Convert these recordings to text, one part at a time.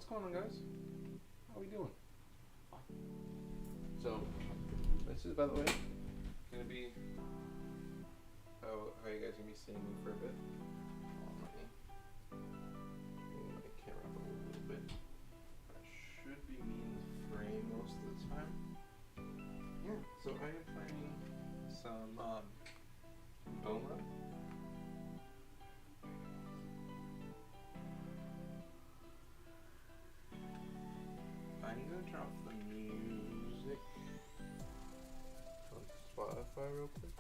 What's going on, guys? How we doing? So, this is, by the way, gonna be how you guys are gonna be seeing me for a bit. Let me move my camera up a little bit. That should be me in the frame most of the time. Yeah. So I am playing some Bone Lab. I'm gonna turn off the music on Spotify real quick.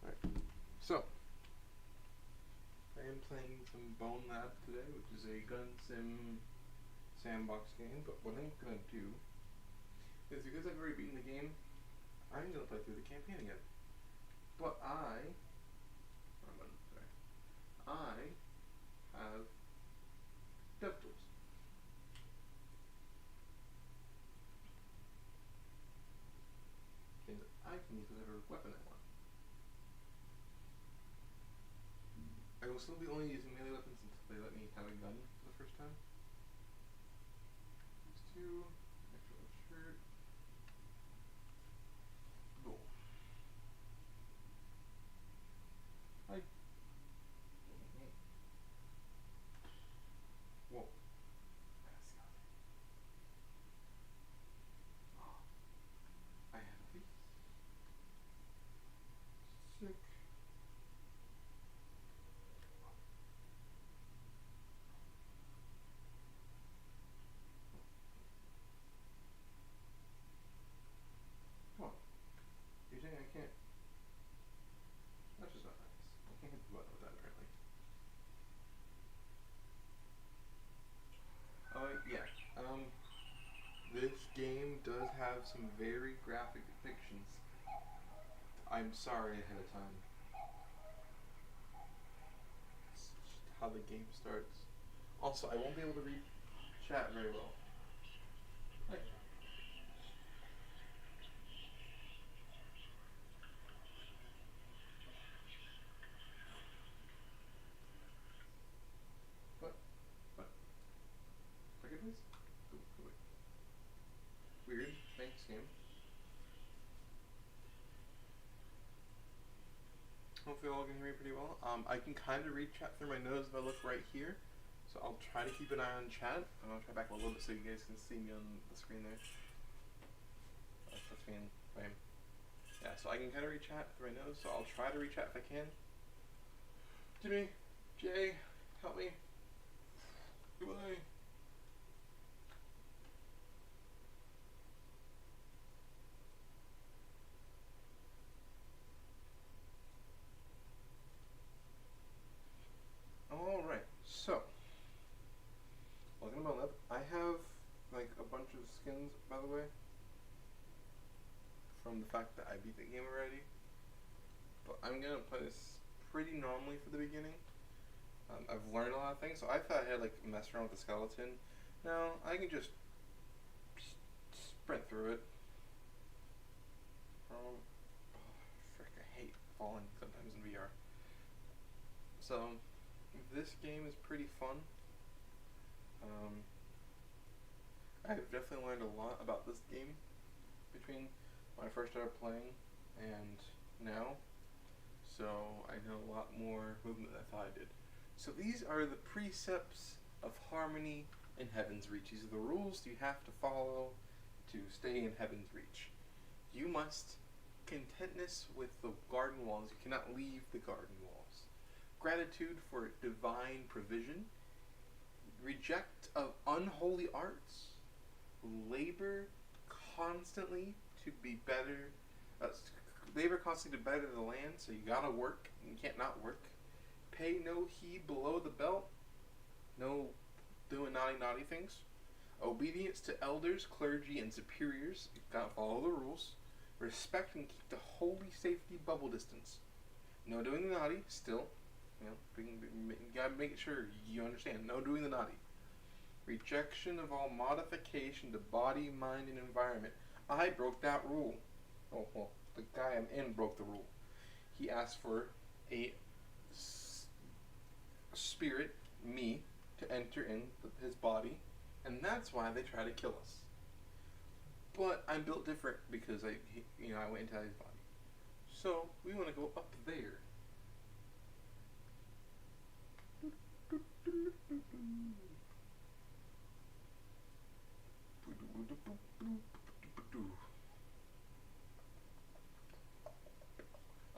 Alright, so I am playing some Bone Lab today, which is a gun sim sandbox game, but what I'm gonna do is, because I've already beaten the game, I'm gonna play through the campaign again. But I have DevTools. Things that I can use whatever weapon I want. I will still be only using melee weapons until they let me have a gun for the first time. These two, extra shirt. Cool. Hi. Whoa. I have these. Sick. Oh. You're saying I can't? That's just not nice. I can't hit the button with that apparently. Yeah. This game does have some very graphic depictions. I'm sorry ahead of time. It's just how the game starts. Also, I won't be able to read chat very well. Hi. What? Second please? Go away. Weird. Thanks, game. Hopefully you all can hear me pretty well. I can kind of read chat through my nose if I look right here. So I'll try to keep an eye on chat. I'll try back a little bit so you guys can see me on the screen there. That's me in frame. Yeah, so I can kind of read chat through my nose, so I'll try to read chat if I can. Jimmy, Jay, help me. Goodbye. Alright, so welcome to Bone Lab. I have like a bunch of skins, by the way, from the fact that I beat the game already. But I'm gonna play this pretty normally for the beginning. I've learned a lot of things, so I thought I had like messed around with the skeleton. No, I can just sprint through it. Frick, I hate falling sometimes in VR. So this game is pretty fun. I've definitely learned a lot about this game between when I first started playing and now. So I know a lot more movement than I thought I did. So these are the precepts of harmony in Heaven's Reach. These are the rules you have to follow to stay in Heaven's Reach. You must contentness with the garden walls. You cannot leave the garden walls. Gratitude for divine provision. Reject of unholy arts. Labor constantly to be better. Labor constantly to better the land, so you gotta work. You can't not work. Pay no heed below the belt. No doing naughty things. Obedience to elders, clergy, and superiors. You gotta follow the rules. Respect and keep the holy safety bubble distance. No doing the naughty, still. You know, you gotta make sure you understand. No doing the naughty. Rejection of all modification to body, mind, and environment. I broke that rule. Oh, well, the guy I'm in broke the rule. He asked for a spirit, me, to enter in his body, and that's why they try to kill us. But I'm built different because I went into his body. So we want to go up there.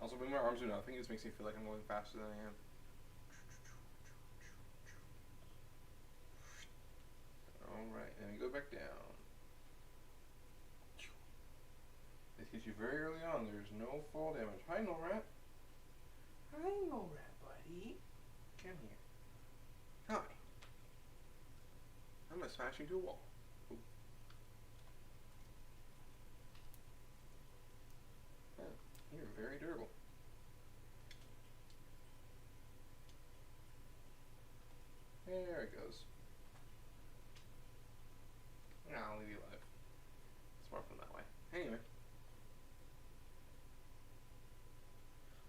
Also, when my arms do nothing, this makes me feel like I'm going faster than I am. Alright, then we go back down. This hits you very early on. There's no fall damage. Hi, NORAD. Hi, NORAD, buddy. Come here. Hi. I'm gonna smash into a wall. Ooh. Yeah, you're very durable. There it goes. No, I'll leave you alive. It's more fun that way. Anyway.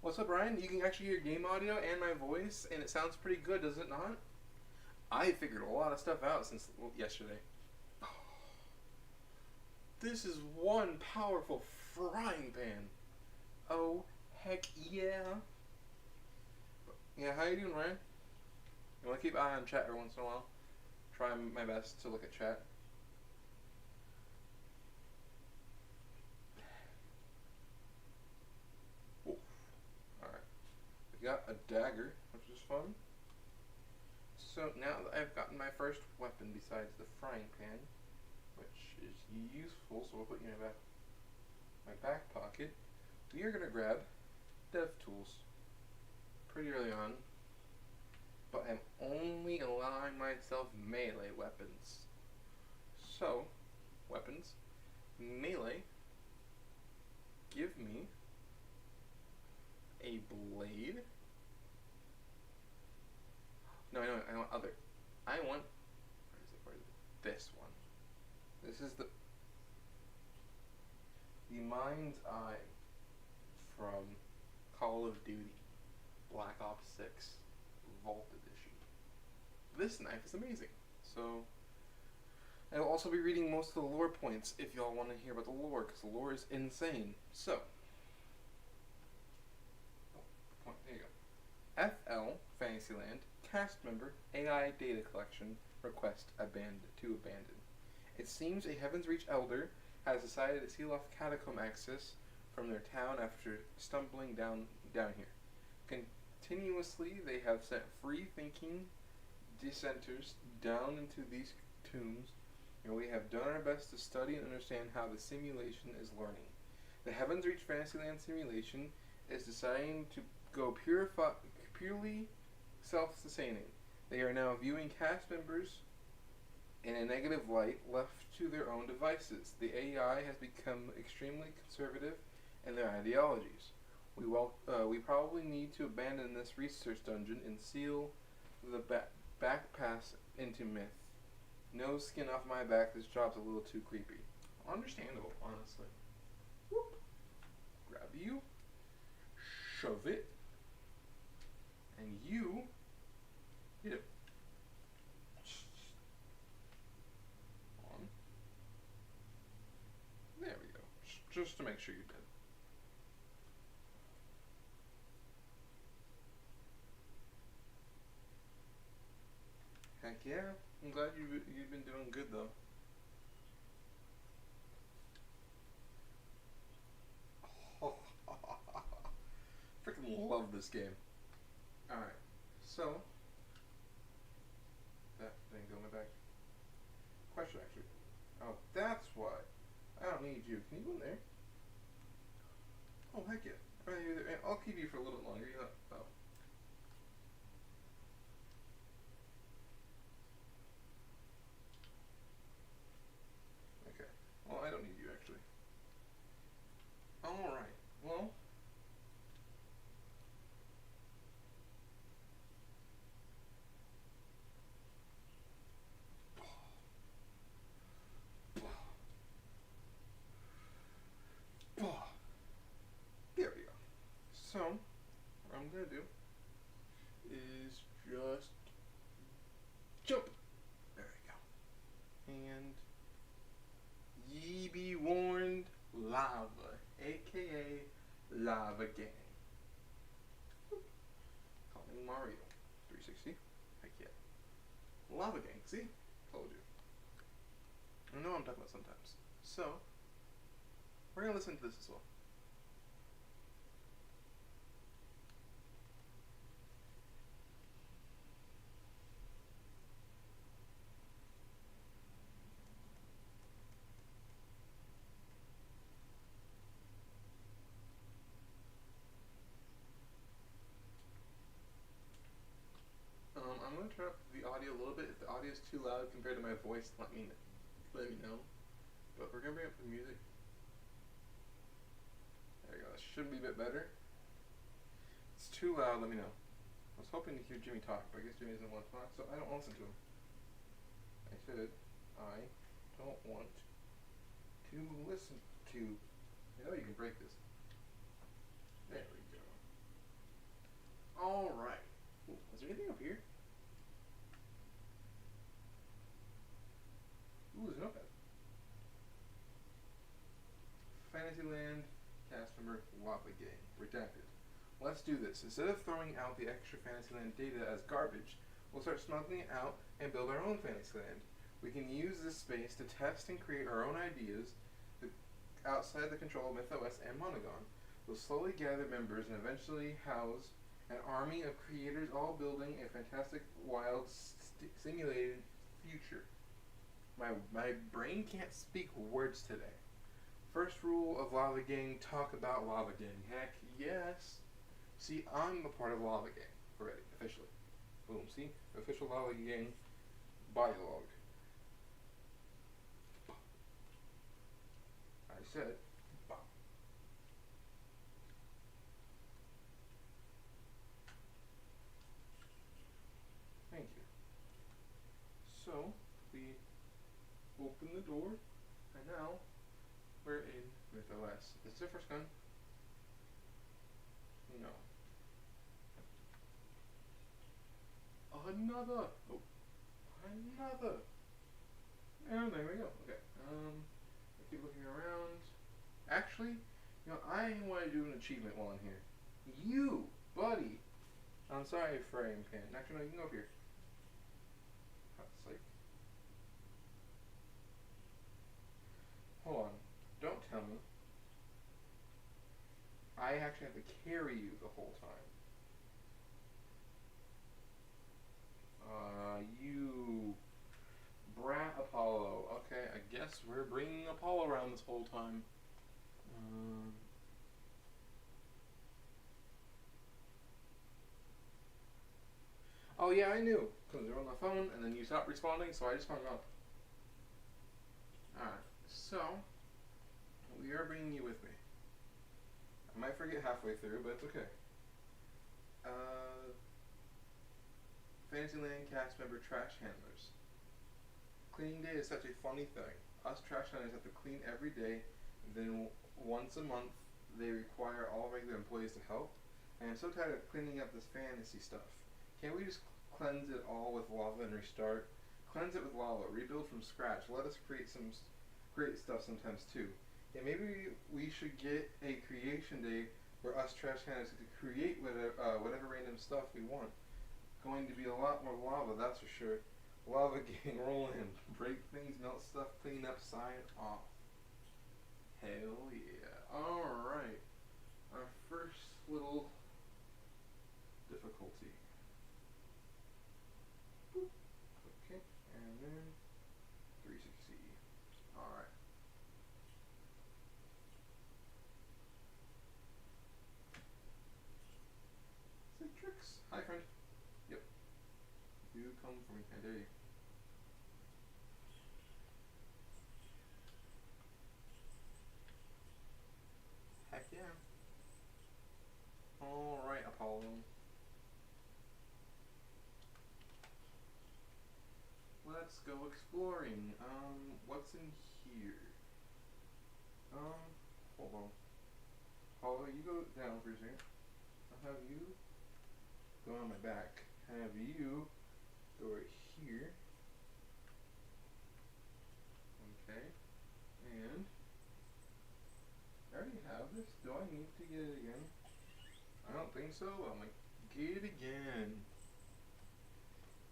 What's up, Ryan? You can actually hear game audio and my voice, and it sounds pretty good, does it not? I figured a lot of stuff out since yesterday. This is one powerful frying pan. Oh, heck yeah. Yeah, how you doing, Ryan? You want to keep an eye on chat every once in a while? Try my best to look at chat. Oof. Alright. We got a dagger, which is fun. So now that I've gotten my first weapon besides the frying pan, which is useful, so we'll put you in my back pocket, we are going to grab dev tools pretty early on, but I'm only allowing myself melee weapons. So, weapons, melee, give me a blade. No, I want other. I want, where is it? This one. This is the Mind's Eye from Call of Duty Black Ops 6 Vault Edition. This knife is amazing. So, I will also be reading most of the lore points if y'all want to hear about the lore, because the lore is insane. So, there you go. FL Fantasyland cast member AI data collection request abandon. It seems a Heaven's Reach elder has decided to seal off catacomb access from their town after stumbling down here. Continuously, they have sent free-thinking dissenters down into these tombs, and we have done our best to study and understand how the simulation is learning. The Heaven's Reach Fantasyland simulation is deciding to go purely self-sustaining. They are now viewing cast members in a negative light, left to their own devices. The AI has become extremely conservative in their ideologies. We probably need to abandon this research dungeon and seal the back pass into myth. No skin off my back, this job's a little too creepy. Understandable, honestly. Whoop. Grab you, shove it, and you hit it. On. There we go. Just to make sure you're dead. Heck yeah. I'm glad you've been doing good though. Freaking love this game. Alright, so that didn't go in my back. Question actually. Oh, that's why. I don't need you. Can you go in there? Oh, heck yeah. I'll keep you for a little bit longer. Oh. Okay. Well, I don't need you actually. Alright. Well. Lava Gang. Calling Mario. 360. Heck yeah. Lava Gang. See? Told you. I know what I'm talking about sometimes. So, we're gonna listen to this as well. I'm gonna turn up the audio a little bit. If the audio is too loud compared to my voice, let me know. But we're gonna bring up the music. There you go. That should be a bit better. If it's too loud, let me know. I was hoping to hear Jimmy talk, but I guess Jimmy doesn't want to talk, so I don't listen to him. I said I don't want to listen to. You know you can break this. There we go. All right. Ooh, is there anything up here? Ooh, there's a notepad. Fantasyland cast member Lava Gang. Redacted. Let's do this. Instead of throwing out the extra Fantasyland data as garbage, we'll start smuggling it out and build our own Fantasyland. We can use this space to test and create our own ideas outside the control of MythOS and Monogon. We'll slowly gather members and eventually house an army of creators all building a fantastic, wild, simulated future. My brain can't speak words today. First rule of Lava Gang, talk about Lava Gang. Heck yes. See, I'm a part of Lava Gang already, officially. Boom, see? Official Lava Gang dialogue. I said, bah. Thank you. So, we open the door, and now we're in MythOS. Is this the first gun? No. Another! Oh. Another! And there we go. Okay. I keep looking around. Actually, I want to do an achievement while I'm here. You, buddy! I'm sorry, Frame Pan. Actually, no, you can go up here. It's like... Hold on. Don't tell me. I actually have to carry you the whole time. You brat Apollo. Okay, I guess we're bringing Apollo around this whole time. Oh yeah, I knew. Because they're on the phone, and then you stopped responding, so I just hung up. Alright, so we are bringing you with me. I might forget halfway through, but it's okay. Fantasyland cast member trash handlers. Cleaning day is such a funny thing. Us trash handlers have to clean every day, then once a month they require all regular employees to help. And I'm so tired of cleaning up this fantasy stuff. Can't we just cleanse it all with lava and restart? Cleanse it with lava, rebuild from scratch. Let us create some great stuff sometimes too. Yeah, maybe we should get a creation day where us trash handlers can create whatever random stuff we want. Going to be a lot more lava, that's for sure. Lava Gang, roll in. Break things, melt stuff, clean up, sign off. Hell yeah. Alright. Our first little difficulty. Boop. Okay, and then 360. Alright. Citrix. Hi, friend. Yep. You come for me, I dare you. Heck yeah. Alright, Apollo. Let's go exploring. What's in here? Hold on. Apollo, you go down for a second. I'll have you go on my back. Have you go right here. Okay. And I already have this? Do I need to get it again? I don't think so. I'm like, get it again.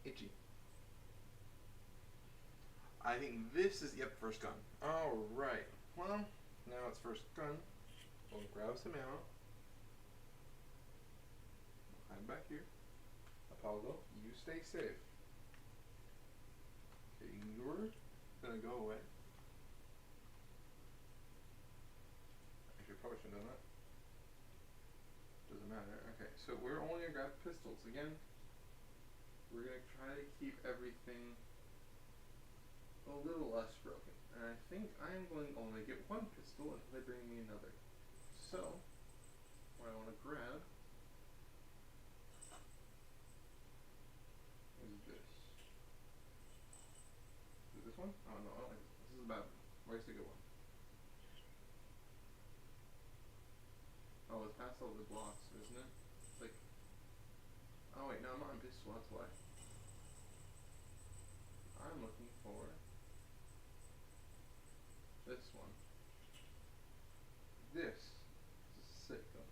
Itchy. I think this is, yep, first gun. Alright. Well, now it's first gun. We'll grab some ammo. Hide back here. Apollo, you stay safe. Okay, you're gonna go away. Actually, probably shouldn't have done that. Doesn't matter. Okay, so we're only gonna grab pistols. Again, we're gonna try to keep everything a little less broken. And I think I am going to only get one pistol until they bring me another. So, what I want to grab is this. Is it this one? Oh no, I don't like this one. This is a bad one. Where's the good one? Oh, it's past all the blocks, isn't it? It's like, oh wait, no, I'm not on pistol, that's why. I'm looking for this one. This is a sick gun.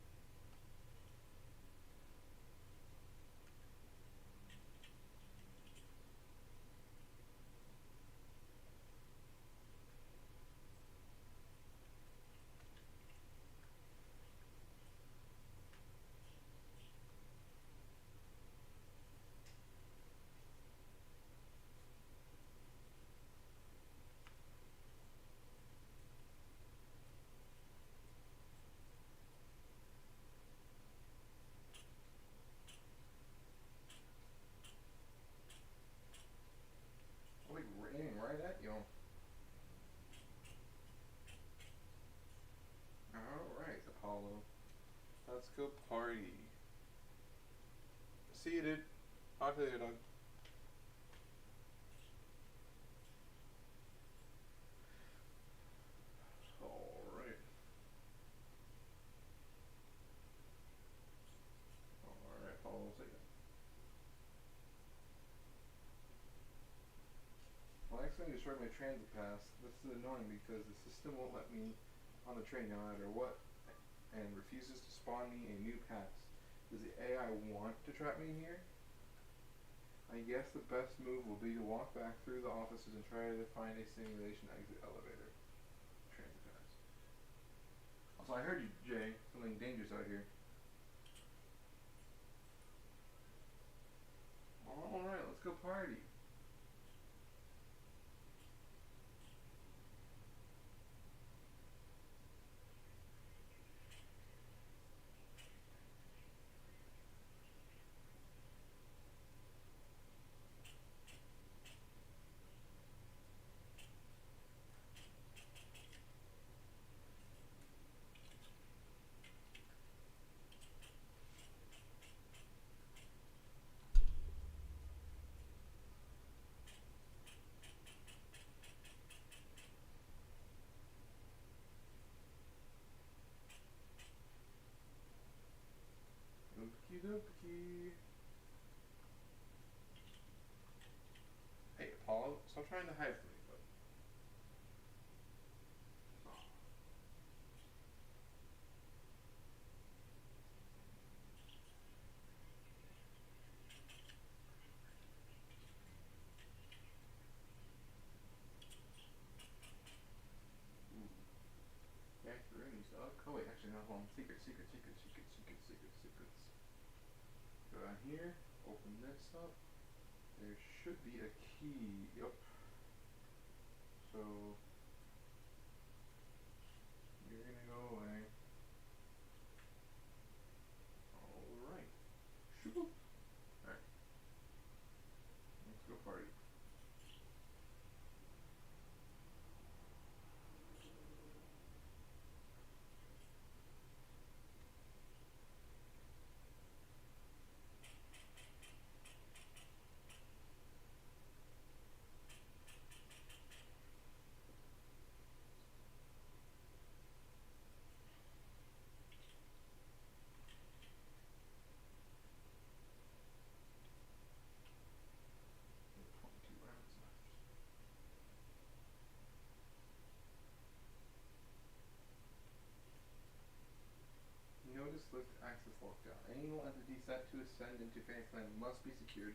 I'm like aiming right at you. Alright, Apollo. Let's go party. See you, dude. Talk to you, dog. Alright. Alright, Apollo, we'll take it. Well, I accidentally destroyed my transit pass. This is annoying because the system won't let me on the train no matter what and refuses to spawn me a new pass. Does the AI want to trap me here? I guess the best move will be to walk back through the offices and try to find a simulation exit elevator. Transit pass. Also, I heard you, Jay. Something dangerous out here. Alright, let's go party. Okie dokie. Hey, Apollo, stop trying to hide from me, bud. Oh. Ooh. Macaroonies, dog. Oh wait, actually no, hold on. Secrets. Go down here, open this up. There should be a key. Yep. So you're gonna go away. Alright. Shoop. Alright. Let's go party. set to ascend into Fantasyland must be secured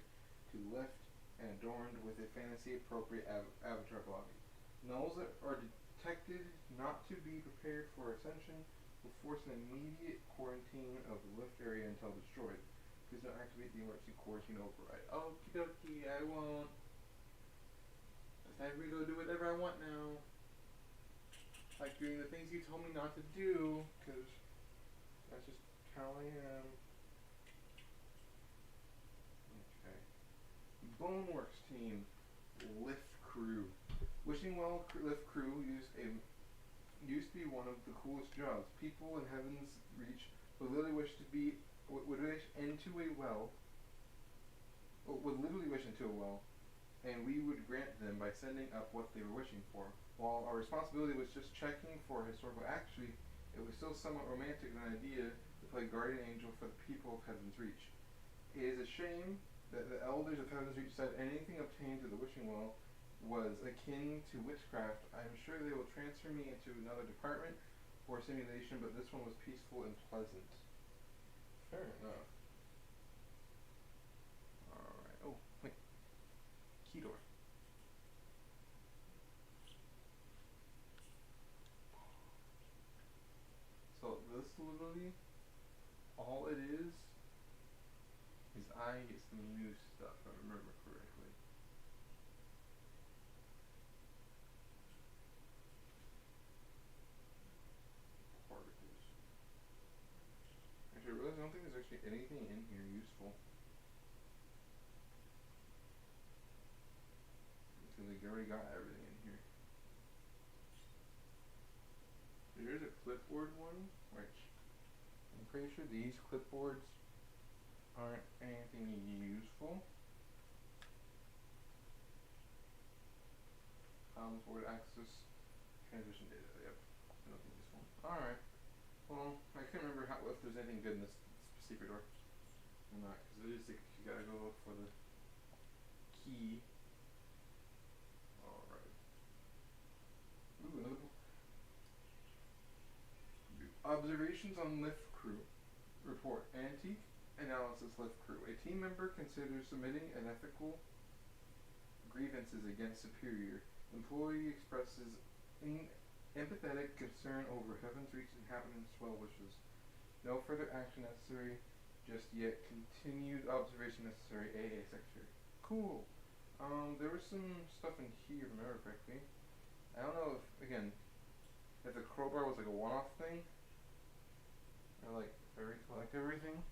to lift and adorned with a fantasy-appropriate avatar body. Nulls that are detected not to be prepared for ascension will force an immediate quarantine of the lift area until destroyed. Please don't activate the emergency quarantine override. Okie dokie, I won't. It's time for me to go do whatever I want now. Like doing the things you told me not to do, because that's just how I am. Okay. Boneworks team, lift crew. Wishing Well lift crew used to be one of the coolest jobs. People in Heaven's Reach would literally wish into a well, would literally wish into a well, and we would grant them by sending up what they were wishing for. While our responsibility was just checking for historical accuracy, it was still somewhat romantic an idea to play guardian angel for the people of Heaven's Reach. It is a shame that the elders of Heaven's Reach said anything obtained through the wishing well was akin to witchcraft. I'm sure they will transfer me into another department for simulation, but this one was peaceful and pleasant. Fair enough. Alright. Oh, wait. Key door. So this literally, all it is I get some new stuff, if I remember correctly. Particles. Actually, I realize I don't think there's actually anything in here useful. Because they already got everything in here. Here's a clipboard one, which I'm pretty sure these clipboards aren't anything useful. Board access, transition data, yep, nothing useful. Alright, well, I can't remember if there's anything good in this secret door or not, because it is secret, you gotta go look for the key. Alright. Ooh, another book. Observations on lift crew. Report. Antique analysis lift crew. A team member considers submitting an ethical grievances against superior. Employee expresses empathetic concern over Heaven's Reach inhabitants' well wishes. No further action necessary just yet. Continued observation necessary. AA secretary. Cool. There was some stuff in here, if I remember correctly. I don't know if, again, if the crowbar was like a one-off thing, or like if I recollect everything.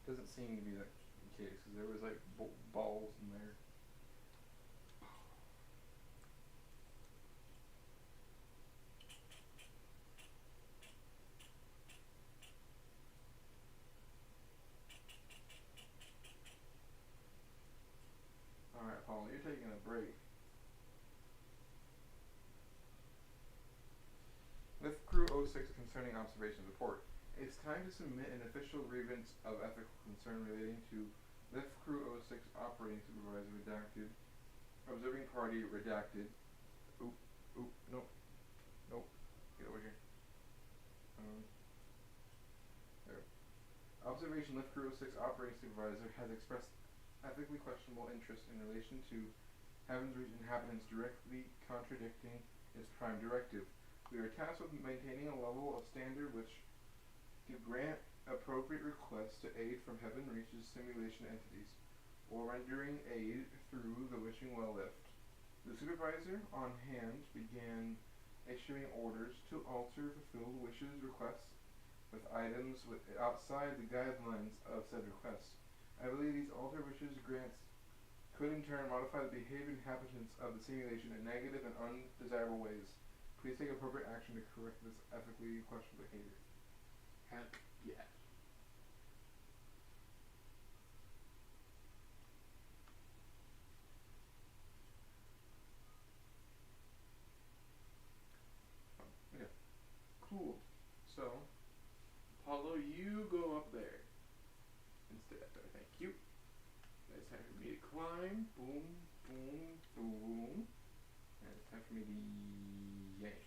Doesn't seem to be that case, because there was like balls in there. Alright, Paul, you're taking a break. Lift Crew 06 concerning observations report. It's time to submit an official grievance of ethical concern relating to Lift Crew 06 operating supervisor redacted. Observing party redacted. Oop, nope. Nope. Get over here. There. Observation Lift Crew 06 operating supervisor has expressed ethically questionable interest in relation to Heaven's Reach inhabitants directly contradicting its prime directive. We are tasked with maintaining a level of standard which to grant appropriate requests to aid from Heaven Reach's simulation entities, or rendering aid through the Wishing Well lift. The supervisor on hand began issuing orders to alter fulfilled wishes requests with items outside the guidelines of said requests. I believe these altered wishes grants could in turn modify the behavior inhabitants of the simulation in negative and undesirable ways. Please take appropriate action to correct this ethically questionable behavior. Heck yeah. Okay. Cool. So, Apollo, you go up there. Instead, thank you. It's time for me to climb. Boom, boom, boom. And it's time for me to yank.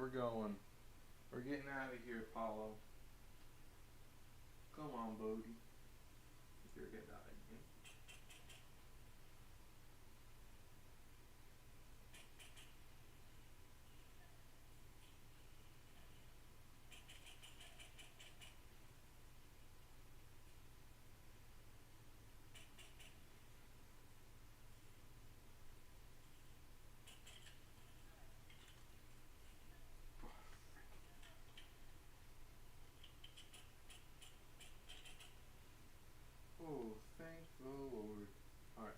we're going. We're getting out of here, Apollo. Come on, Bodhi. If you're getting out again. Oh, thank the Lord. Alright.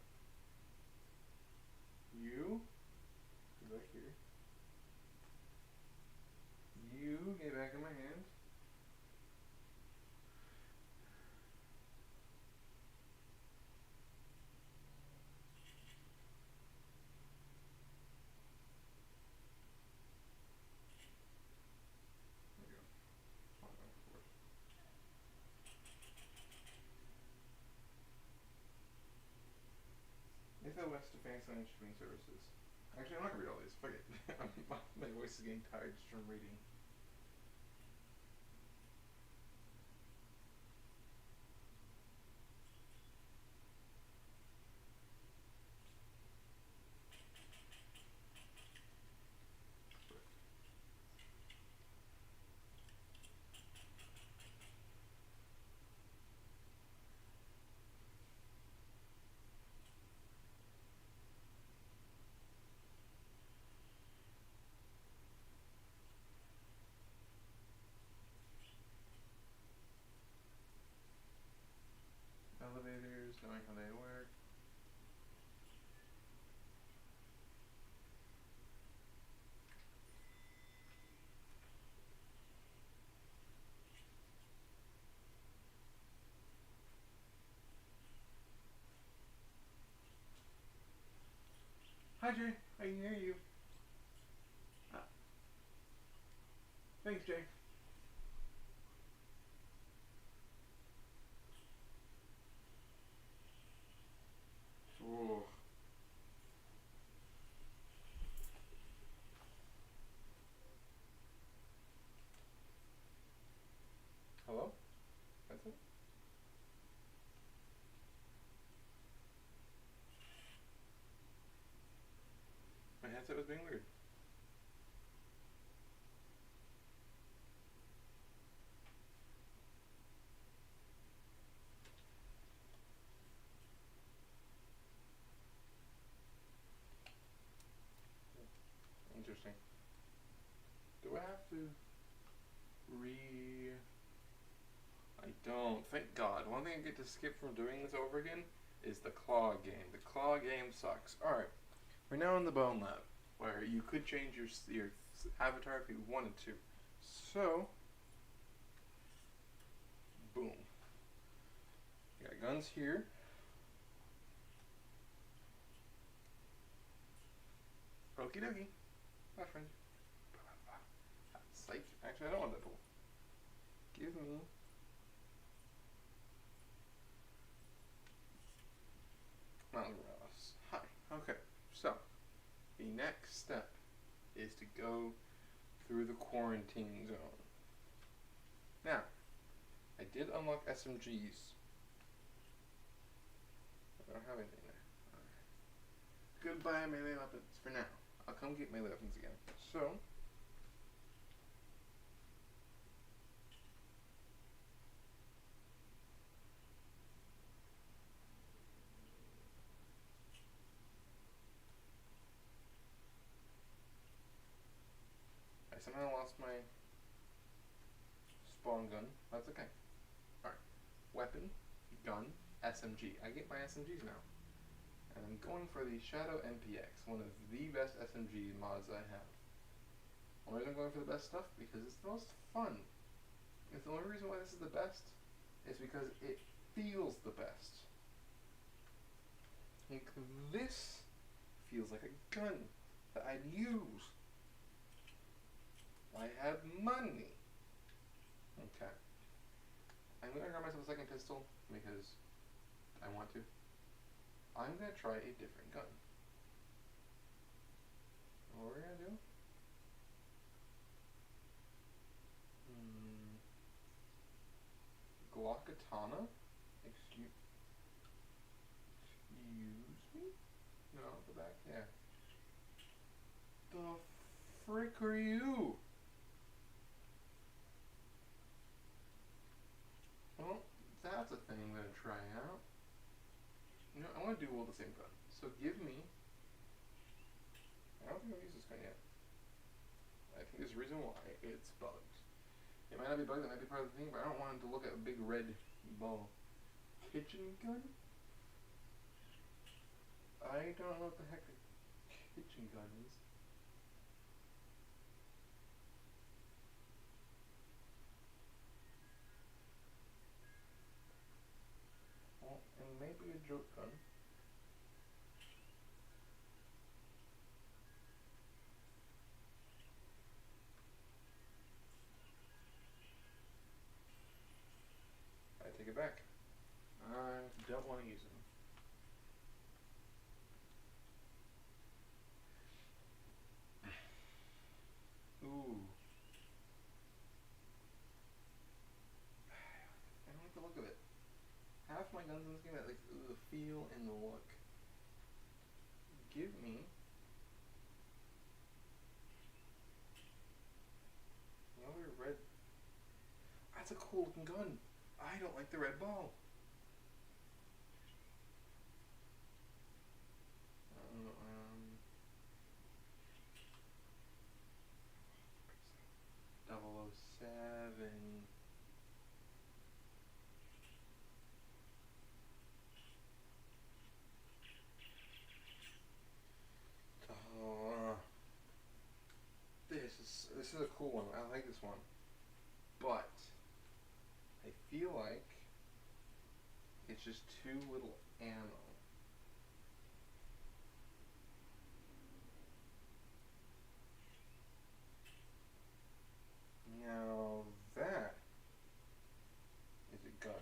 You, get back here. You, get back in my hand. There you go. Fine, back and forth. West Advanced Language Streaming Services. Actually, I'm not gonna read all these. Fuck it. My voice is getting tired just from reading. Elevators, knowing how they work. Hi Jay, I can hear you. Thanks Jay. Ooh. Hello? That's it? My headset was being weird. Interesting. Do I have to I don't. Thank God. One thing I get to skip from doing this over again is the claw game. The claw game sucks. Alright. We're now in the Bone Lab, where you could change your avatar if you wanted to. So, boom. You got guns here. Okie dokie. Bye, friend. Psych. Actually, I don't want that tool. Give me. Miles Morales. Hi. Okay. So, the next step is to go through the quarantine zone. Now, I did unlock SMGs. I don't have anything there. Right. Goodbye melee weapons for now. I'll come get melee weapons again. So, I somehow lost my spawn gun. That's okay. Alright. Weapon, gun, SMG. I get my SMGs now. And I'm going for the Shadow MPX, one of the best SMG mods I have. Why am I going for the best stuff? Because it's the most fun. If the only reason why this is the best is because it feels the best. Like, this feels like a gun that I'd use. I have money. Okay. I'm gonna grab myself a second pistol because I want to. I'm gonna try a different gun. What we're gonna do katana? Excuse me? No, go back. Yeah. The frick are you? Well, that's a thing I'm gonna try out. You know, I want to do all the same gun. So give me. I don't think I've used this gun yet. I think there's a reason why. It's bugged. It might not be bugged, that might be part of the thing, but I don't want him to look at a big red ball. Kitchen gun? I don't know what the heck a kitchen gun is. Well, it may be a joke gun. I take it back. I don't want to use them. Ooh. I don't like the look of it. Half my guns in this game have like the feel and the look. Give me another red. That's a cool looking gun. I don't like the red ball. Um, 007. This is a cool one. I like this one, but I feel like it's just too little ammo. Now that is a gun.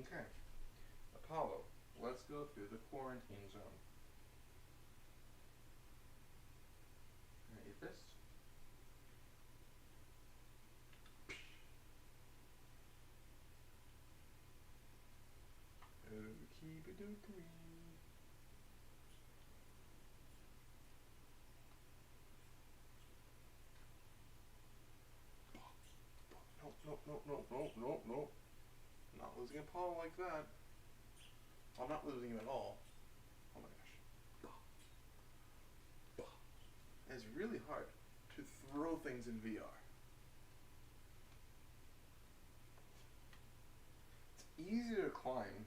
Okay. Apollo, let's go through the quarantine zone. Ready this? Keep it dookie. No. Not losing Apollo like that. I'm not losing him at all. Oh my gosh. It's really hard to throw things in VR. It's easier to climb.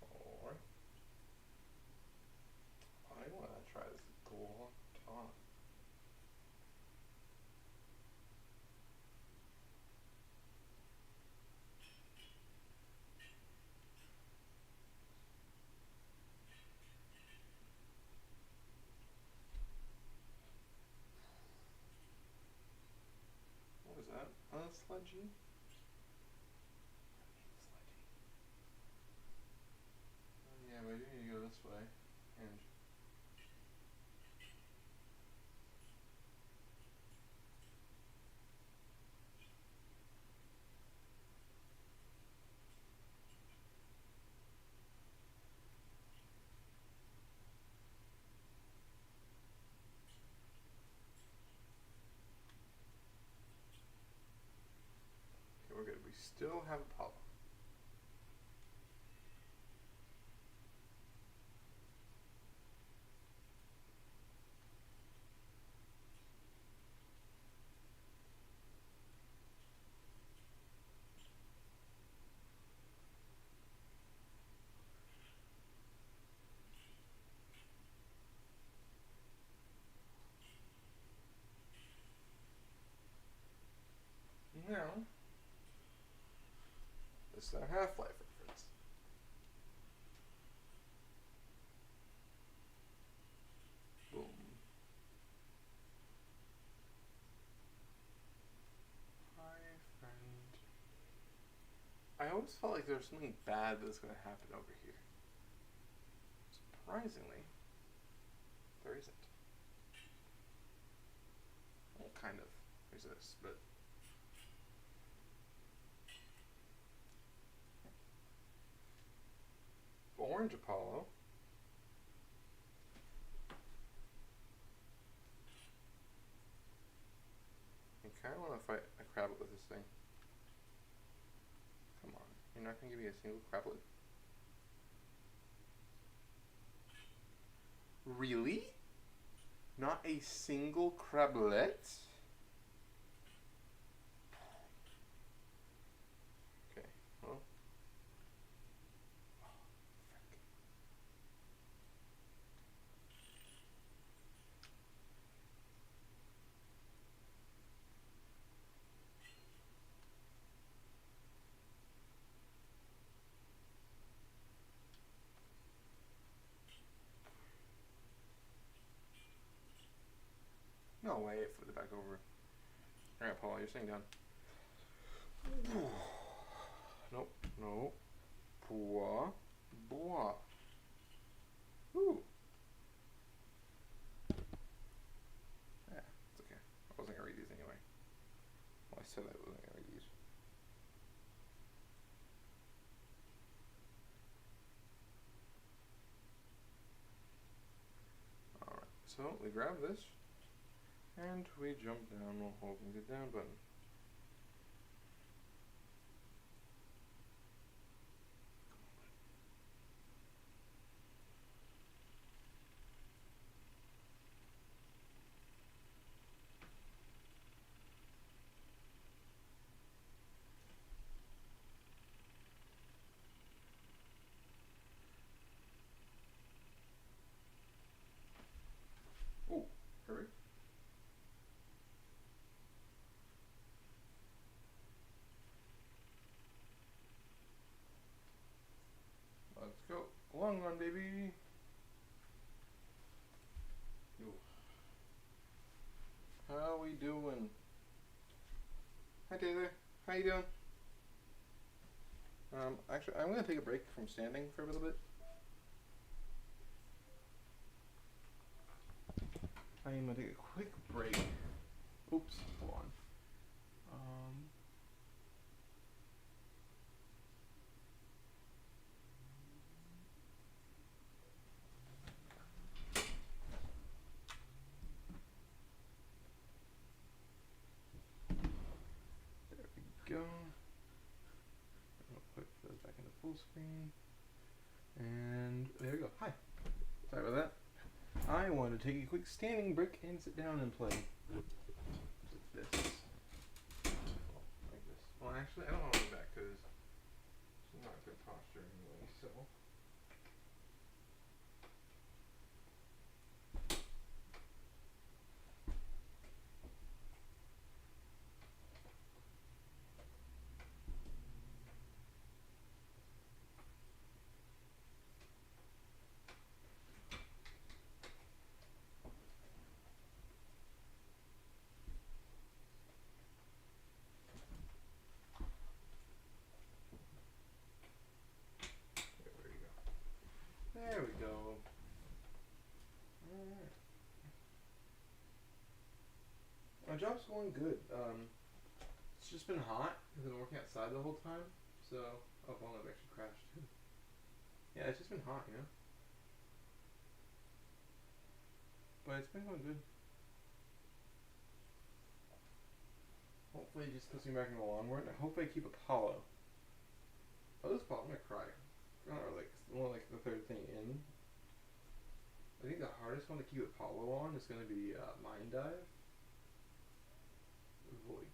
Alright. I want to try this Glotton. What was that? Sludgy? Yeah, but I do need to go this way. And okay, we're good. We still have Apollo. is a Half-Life reference. Boom. Hi, friend. I always felt like there was something bad that was going to happen over here. Surprisingly, there isn't. Well, kind of. There's this, but... Orange Apollo. I kind of want to fight a Crablet with this thing. Come on. You're not going to give me a single Crablet? Really? Not a single Crablet? Okay, well. Oh, frick. No way, it flipped it back over. Alright, Paul, you're sitting down. Nope, no. Bois. Bois. Ooh. Yeah, it's okay. I wasn't gonna read these anyway. Well, I said I wasn't gonna read these. Alright, so we grab this. And we jump down while holding the down button. Ooh, hurry. Let's go. Long run, baby. Ooh. How we doing? Hi, Taylor. How you doing? Actually, I'm gonna take a break from standing for a little bit. I'm gonna take a quick break. Oops, hold on. There we go. I'll put those back into full screen. And there we go. Hi. Sorry about that. I want to take a quick standing break and sit down and play. Like this. Like this. Well, actually, I don't want to do that because it's not good posture anyway, so. There we go. Alright. My job's going good. It's just been hot because I've been working outside the whole time. So, oh, well, I've actually crashed. Yeah, it's just been hot, you know? But it's been going good. Hopefully it just puts me back in the long run. I hope I keep Apollo. Oh, this Apollo, I'm gonna cry. Or like, more like the third thing in. I think the hardest one to keep Apollo on is gonna be Mind Dive. Void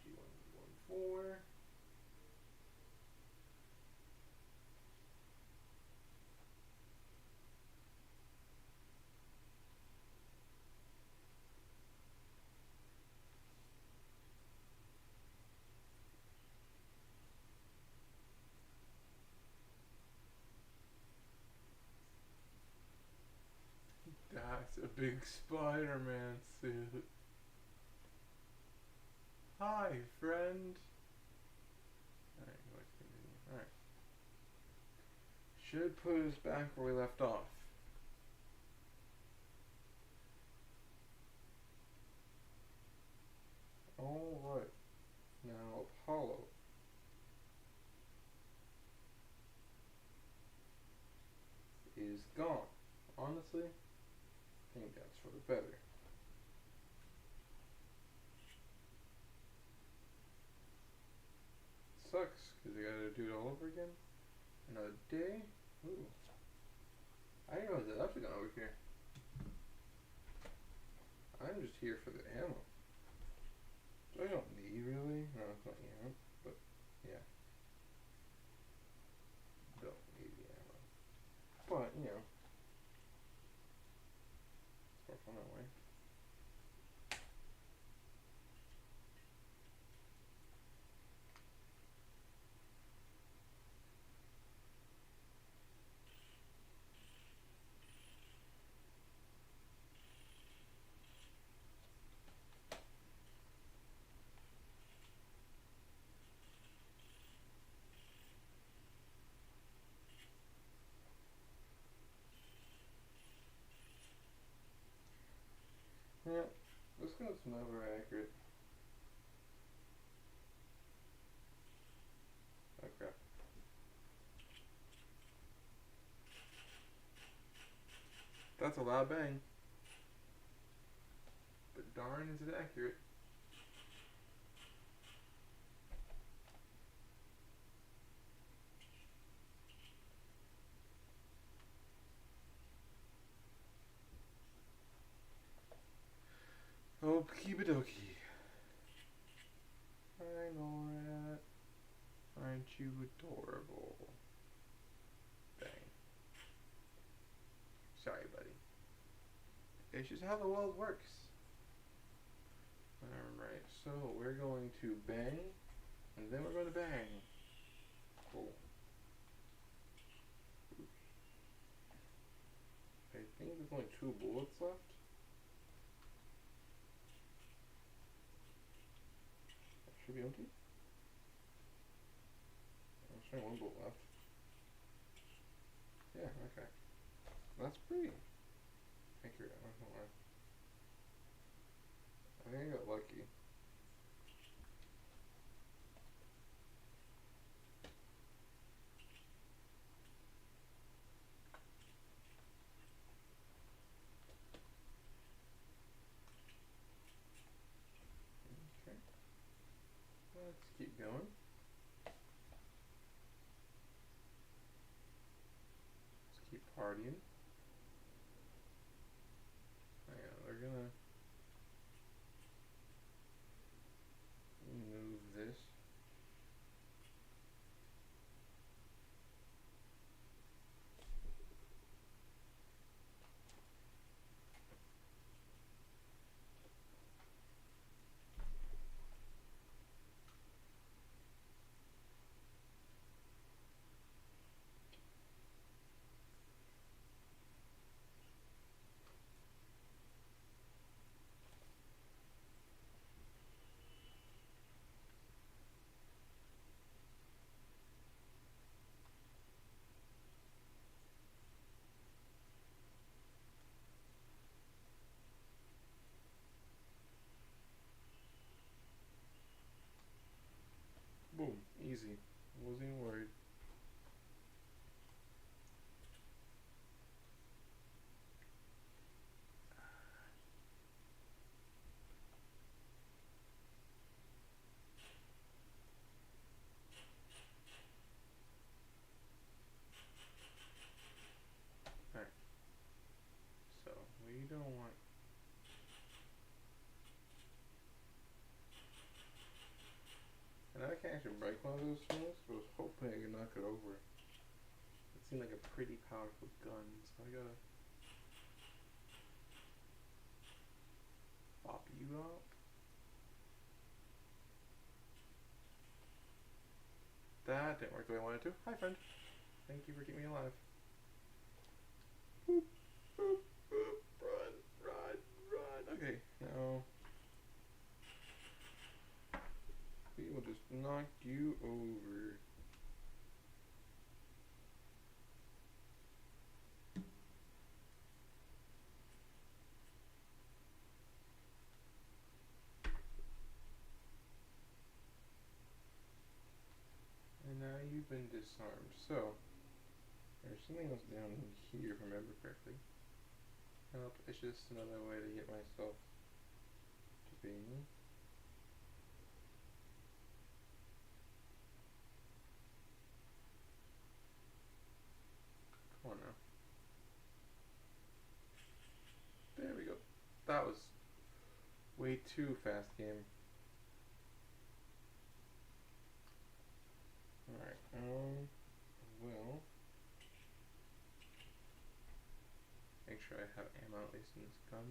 G114. That's a big Spider-Man suit. Hi, friend. Alright, let's continue. Alright. Should put us back where we left off. Alright. Now, Apollo. Is gone. Honestly, I think that's for the better. Sucks, because I gotta do it all over again. Another day. Ooh. I didn't realize that actually got over here. I'm just here for the ammo. So I don't need really. No, it's not ammo, but yeah. Don't need the ammo. But, you know. It's more fun that way. Yeah, this gun's never accurate. Oh crap. That's a loud bang. But darn is it accurate. Okie dokie. Hi, Nora. Aren't you adorable? Bang. Sorry, buddy. It's just how the world works. Alright, so we're going to bang, and then we're going to bang. Cool. I think there's only 2 bullets left. That should be empty. There's only 1 bullet left. Yeah, okay. That's pretty accurate, I'm not gonna lie. I think I got lucky. Okay. Let's keep going. Let's keep partying. Yeah, they're gonna move this. Boom, easy. Wasn't even worried. Alright. So, we don't want... And I can't actually break one of those things, but I was hoping I could knock it over. It seemed like a pretty powerful gun, so I gotta... Bop you up. That didn't work the way I wanted to. Hi, friend. Thank you for keeping me alive. Boop, boop, boop, run. been disarmed. So, there's something else down here, if I remember correctly. Nope, it's just another way to get myself to being. Come on now. There we go. That was way too fast, game. Alright, well, make sure I have ammo at least in this gun,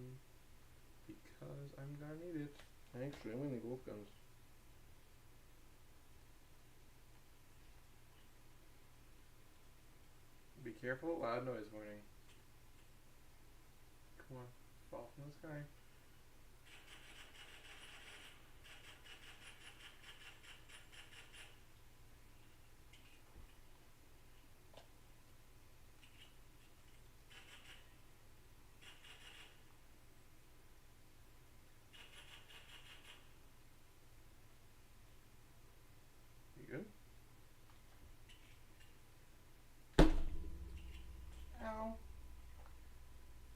because I'm gonna need it. Actually, I'm gonna need both guns. Be careful, loud noise warning. Come on, fall from the sky. You good? Ow.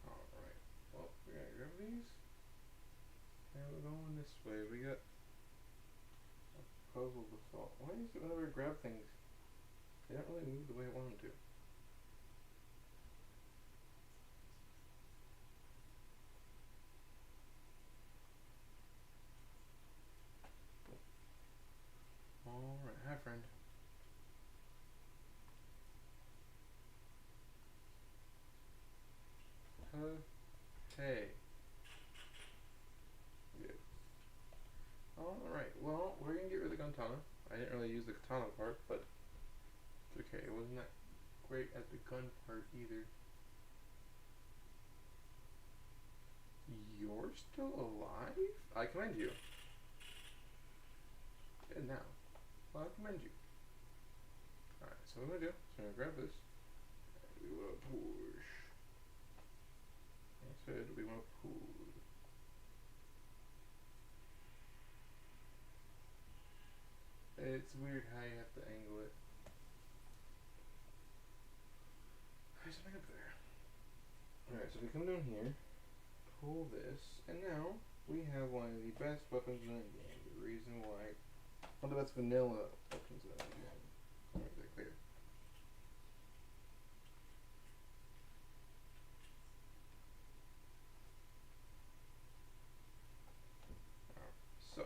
Alright, well, we gotta grab these. And we're going this way. We got a puzzle to solve. Why is it whenever I grab things, they don't really move the way I want them to? Alright, hi friend. Hey. Good. Alright, well, we're gonna get rid of the katana. I didn't really use the katana part, but it's okay. It wasn't that great at the gun part either. You're still alive? I commend you. And now, well, I commend you. Alright, so what I'm gonna do is I'm gonna grab this. And we wanna push. I said we wanna pull. It's weird how you have to angle it. There's something up there. Alright, so we come down here, pull this, and now we have one of the best weapons in the game. The reason why, one of the best vanilla weapons in the game. Alright, is that clear? Alright, so.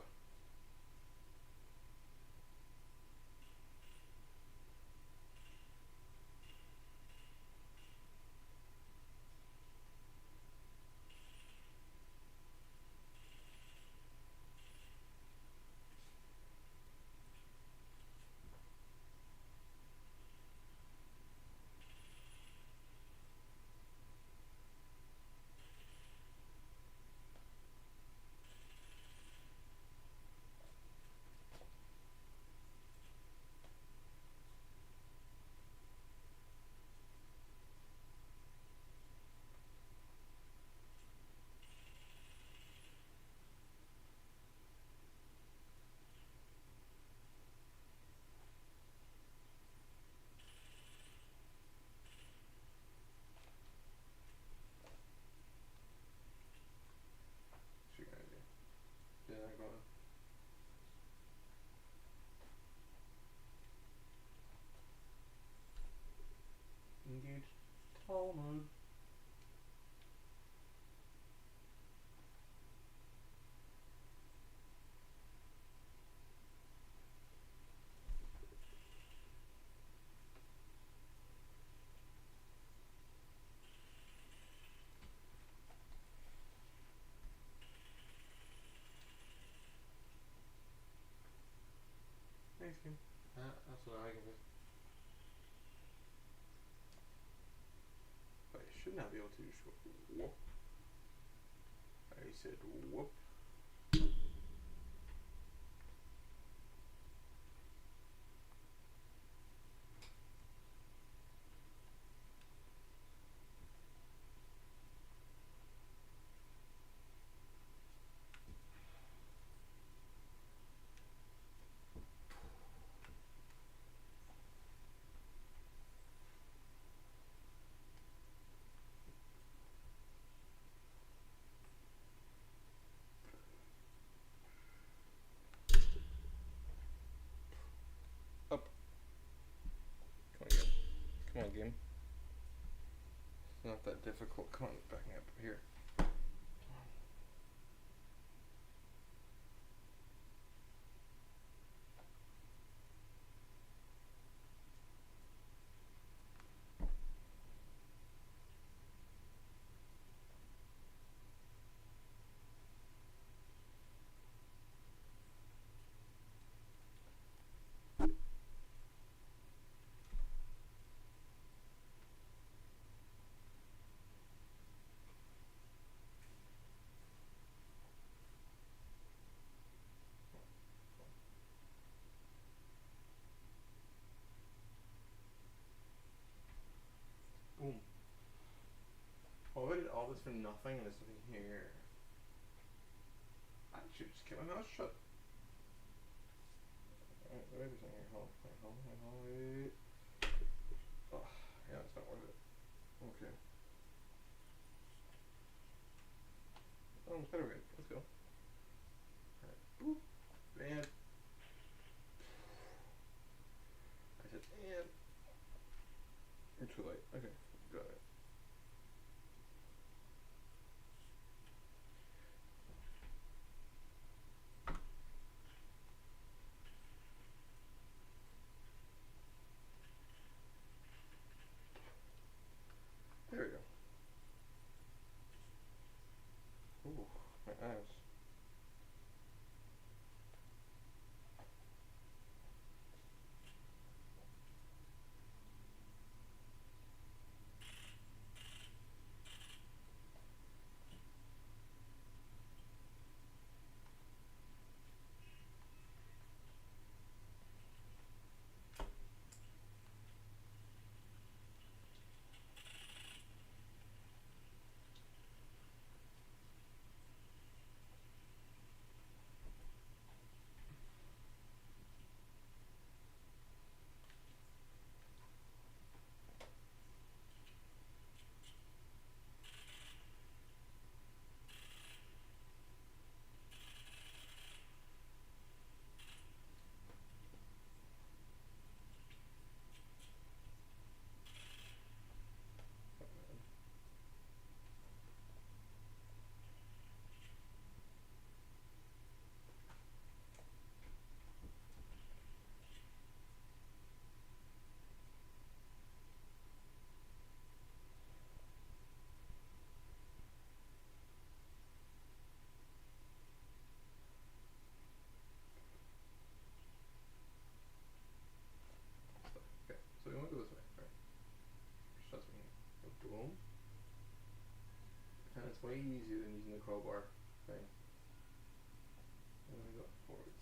What you gonna do? Did I go? Engage tall mode. Thanks, Kim. That's what I give it. But I should not be able to just go whoop. I said whoop. difficult. Come on, backing up here. Boom. Well, I did all this for nothing, and there's nothing here. I should just keep my mouth shut. Alright, wait a second here. Hold. Oh, yeah, it's not worth it. Okay. Oh, it's better way. Let's go. Alright. Boop. And. I said, and. You're too late. Okay. Got it. There we go. Ooh, my eyes. Okay, so we want to go this way, right? Just trust me. Go boom. And it's way easier than using the crowbar thing. I'm gonna go forwards.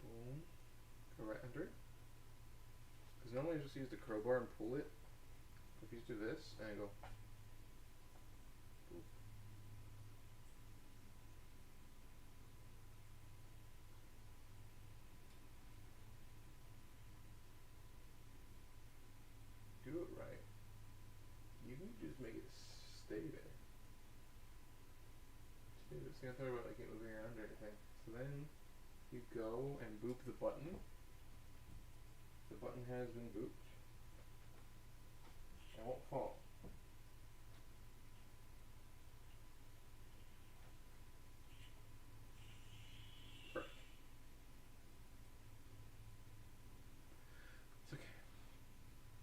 Boom. Go right under it. Because normally I just use the crowbar and pull it. If you do this, and I go. Boop. Do it right. You can just make it stay there. It's gonna throw about like it moving around or anything. So then you go and boop the button. The button has been booped. It won't fall. Perfect. It's okay.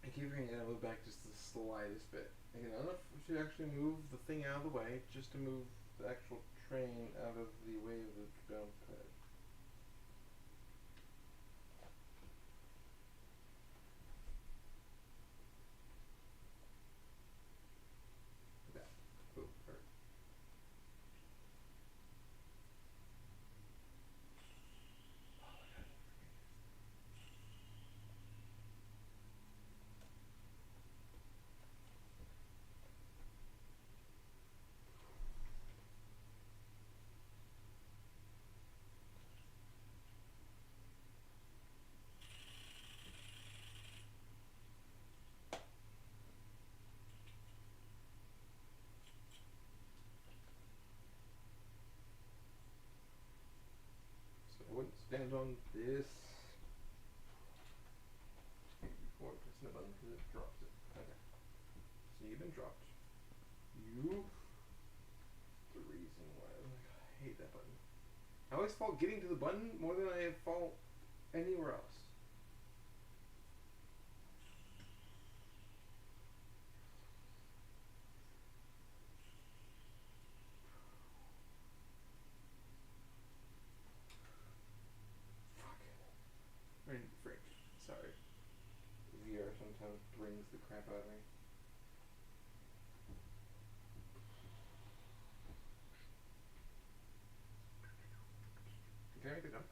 I keep forgetting to move back just the slightest bit. Again, I don't know if we should actually move the thing out of the way just to move the actual train out of the way of the bounce pad. That. Boom. Perfect. land on this. Before pressing the button because it drops it. Okay. So you've been dropped. You. The reason why I hate that button. I always fall getting to the button more than I fall anywhere else. I mean, Frank, sorry. VR sometimes brings the crap out of me. Can I make the jump?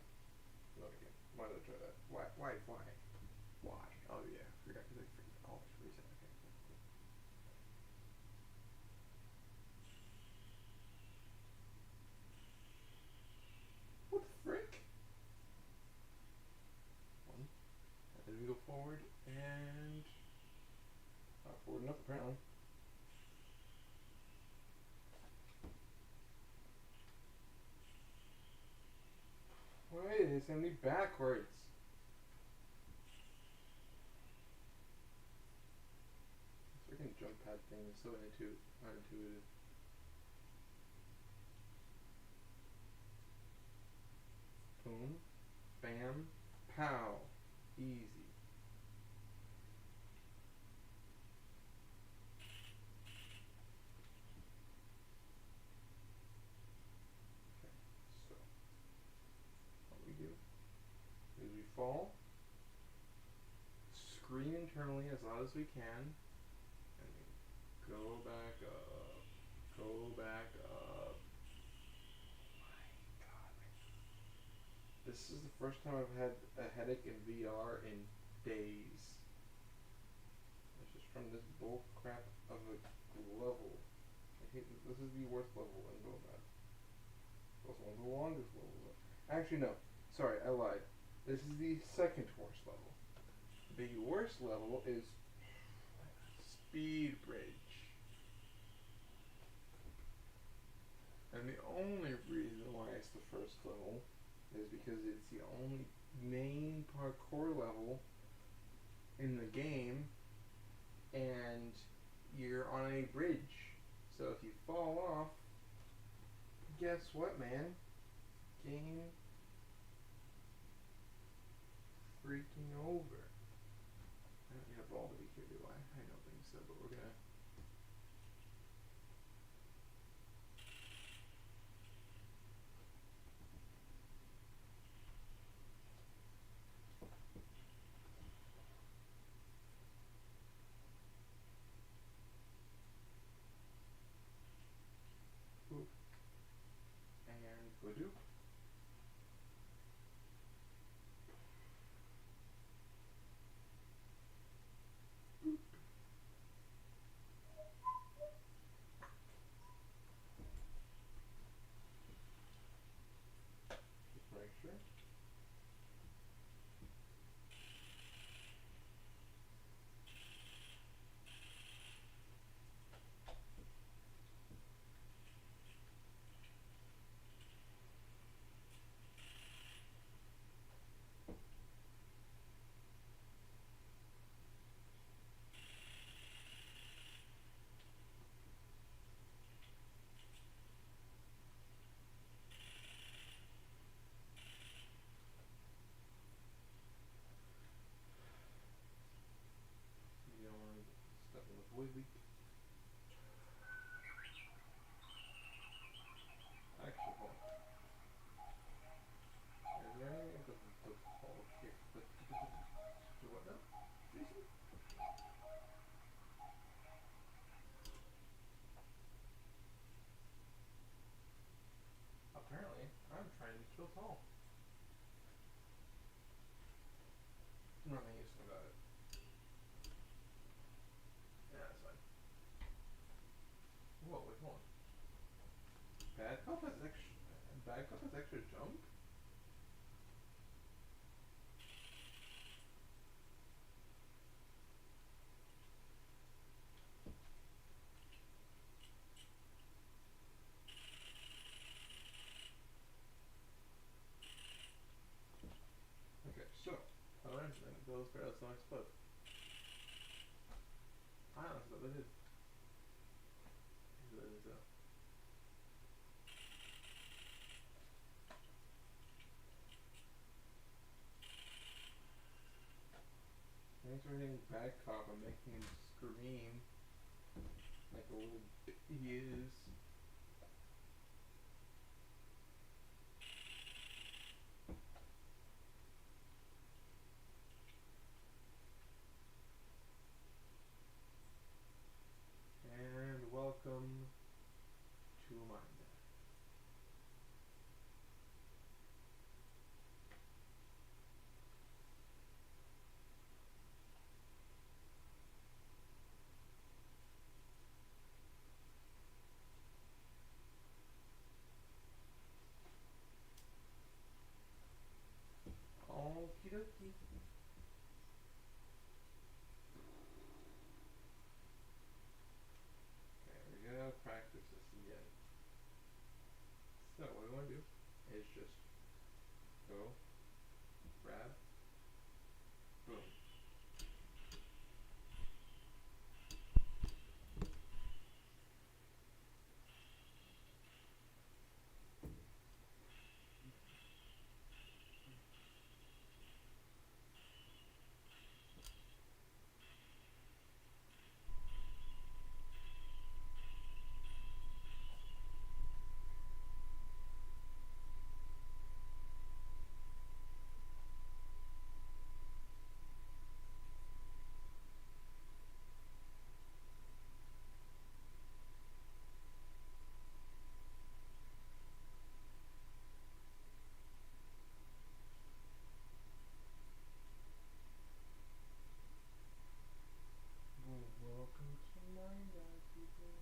No, I can't. Why did I try that? Why? Why? Oh yeah, forgot because I freaking always reset. Okay, cool. What the frick? One. And then we go forward and not forward enough apparently. Wait, it's gonna be backwards. This freaking jump pad thing is so unintuitive. Boom, bam, pow, easy. Okay, so what we do is we fall, scream internally as loud as we can, and we go back up, go back up. My God. This is the first time I've had a headache in VR in days. It's just from this bull crap of a level. I hate this. This is the worst level in Nomad. It's also one of the longest levels. Actually, no. Sorry, I lied. This is the second worst level. The worst level is Speed Bridge. And the only reason why it's the first level is because it's the only main parkour level in the game, and you're on a bridge. So if you fall off, guess what, man? Game freaking over. I don't need a ball to be here, do I? I don't think so, but we're gonna. Boop. And Voodoo. Boop. Just make sure. Beyond stuff in the void leak. Actually, hold on. Is there anything the hole here? The what now? Jason? Apparently, I'm trying to kill Tall. Nothing useful about it. Yeah, that's fine. Whoa, wait, hold on. Bad Cop has extra. Bad Cop has extra jump? what that is. Here's what it is though. Thanks for hitting bad cop and making him scream like a little he is. And welcome to Amanda. Okie dokie. Okay, we gotta practice this again. So what we wanna do is just go, grab, boom. Welcome to Amanda, people.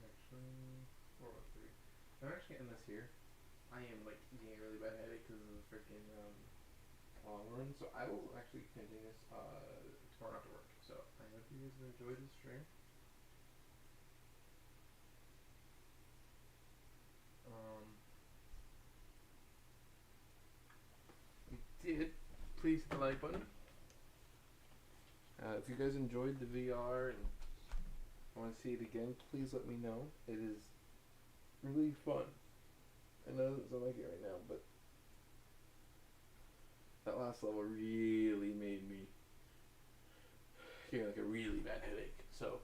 Actually, 403. I'm actually gonna end this here. I am like getting a really bad headache because of the freaking long run, so I will actually continue this tomorrow after work. So I hope you guys have enjoyed this stream. If you did, please hit the like button. If you guys enjoyed the VR and want to see it again, please let me know. It is really fun. I know it doesn't sound like it right now, but that last level really made me get like a really bad headache. So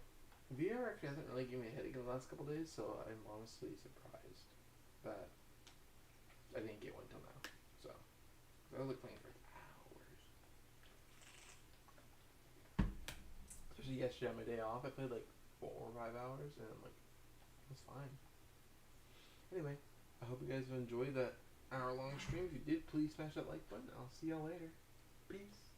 VR actually hasn't really given me a headache in the last couple days, so I'm honestly surprised that I didn't get one till now. So I was like playing for hours. Especially yesterday on my day off, I played like 4 or 5 hours, and I'm like, it's fine. Anyway, I hope you guys have enjoyed that hour-long stream. If you did, please smash that like button. I'll see y'all later. Peace.